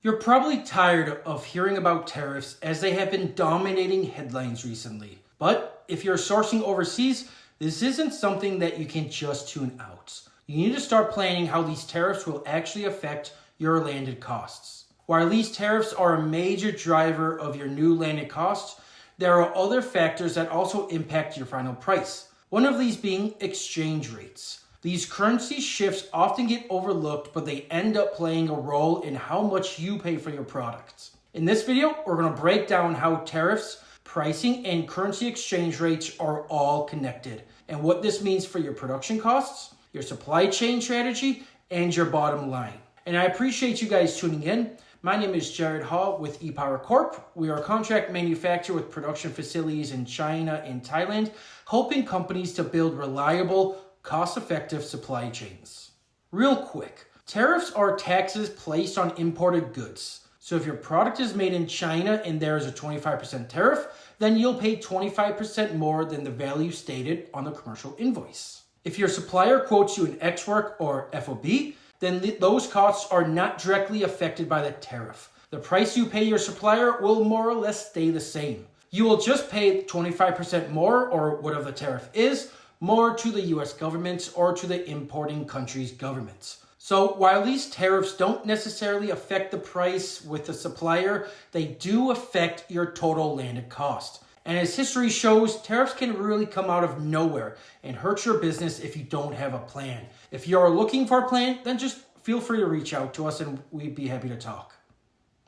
You're probably tired of hearing about tariffs as they have been dominating headlines recently. But if you're sourcing overseas, this isn't something that you can just tune out. You need to start planning how these tariffs will actually affect your landed costs. While these tariffs are a major driver of your new landed costs, there are other factors that also impact your final price. One of these being exchange rates. These currency shifts often get overlooked, but they end up playing a role in how much you pay for your products. In this video, we're going to break down how tariffs, pricing, and currency exchange rates are all connected, and what this means for your production costs, your supply chain strategy, and your bottom line. And I appreciate you guys tuning in. My name is Jared Hall with ePower Corp. We are a contract manufacturer with production facilities in China and Thailand, helping companies to build reliable, cost-effective supply chains. Real quick, tariffs are taxes placed on imported goods. So if your product is made in China and there is a 25% tariff, then you'll pay 25% more than the value stated on the commercial invoice. If your supplier quotes you an X work or FOB, then those costs are not directly affected by the tariff. The price you pay your supplier will more or less stay the same. You will just pay 25% more, or whatever the tariff is, more to the US government or to the importing country's government. So while these tariffs don't necessarily affect the price with the supplier, they do affect your total landed cost. And as history shows, tariffs can really come out of nowhere and hurt your business if you don't have a plan. If you're looking for a plan, then just feel free to reach out to us and we'd be happy to talk.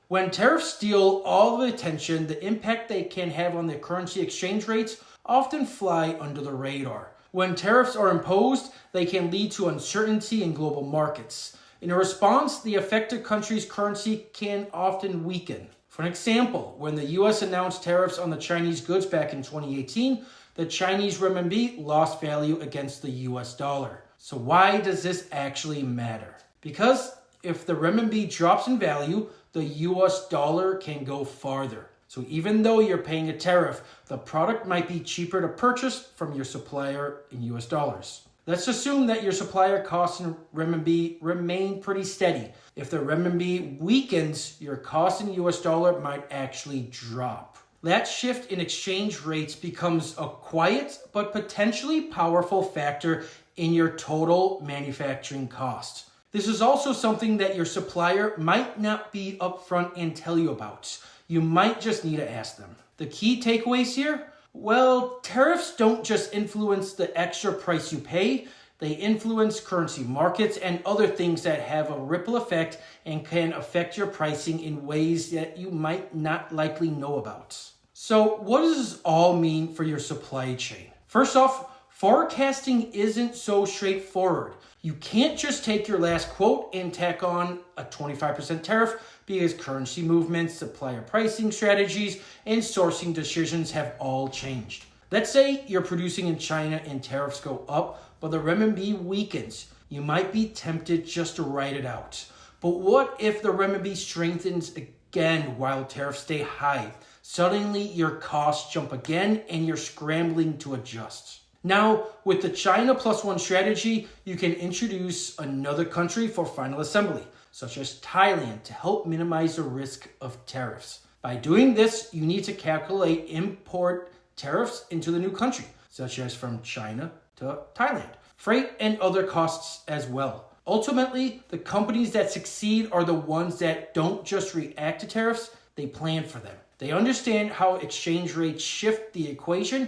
When tariffs steal all the attention, the impact they can have on the currency exchange rates often fly under the radar. When tariffs are imposed, they can lead to uncertainty in global markets. In response, the affected country's currency can often weaken. For an example, when the US announced tariffs on the Chinese goods back in 2018, the Chinese renminbi lost value against the US dollar. So why does this actually matter? Because if the renminbi drops in value, the US dollar can go farther. So even though you're paying a tariff, the product might be cheaper to purchase from your supplier in US dollars. Let's assume that your supplier costs in renminbi remain pretty steady. If the renminbi weakens, your cost in US dollar might actually drop. That shift in exchange rates becomes a quiet but potentially powerful factor in your total manufacturing cost. This is also something that your supplier might not be upfront and tell you about. You might just need to ask them. The key takeaways here? Well, tariffs don't just influence the extra price you pay, they influence currency markets and other things that have a ripple effect and can affect your pricing in ways that you might not likely know about. So what does this all mean for your supply chain? First off, forecasting isn't so straightforward. You can't just take your last quote and tack on a 25% tariff because currency movements, supplier pricing strategies, and sourcing decisions have all changed. Let's say you're producing in China and tariffs go up, but the renminbi weakens. You might be tempted just to write it out. But what if the renminbi strengthens again while tariffs stay high? Suddenly your costs jump again and you're scrambling to adjust. Now, with the China plus one strategy, you can introduce another country for final assembly, such as Thailand, to help minimize the risk of tariffs. By doing this, you need to calculate import tariffs into the new country, such as from China to Thailand, freight and other costs as well. Ultimately, the companies that succeed are the ones that don't just react to tariffs, they plan for them. They understand how exchange rates shift the equation,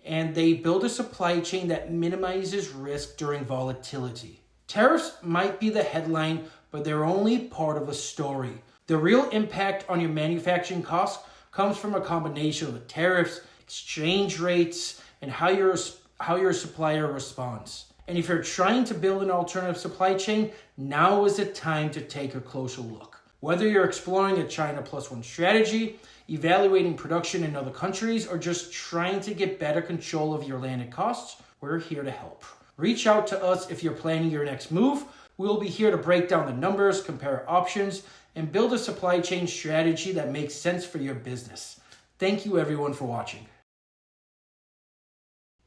and they build a supply chain that minimizes risk during volatility. Tariffs might be the headline, but they're only part of a story. The real impact on your manufacturing costs comes from a combination of the tariffs, exchange rates, and how your supplier responds. And if you're trying to build an alternative supply chain, now is the time to take a closer look. Whether you're exploring a China plus one strategy, evaluating production in other countries, or just trying to get better control of your landed costs, we're here to help. Reach out to us if you're planning your next move. We'll be here to break down the numbers, compare options, and build a supply chain strategy that makes sense for your business. Thank you everyone for watching.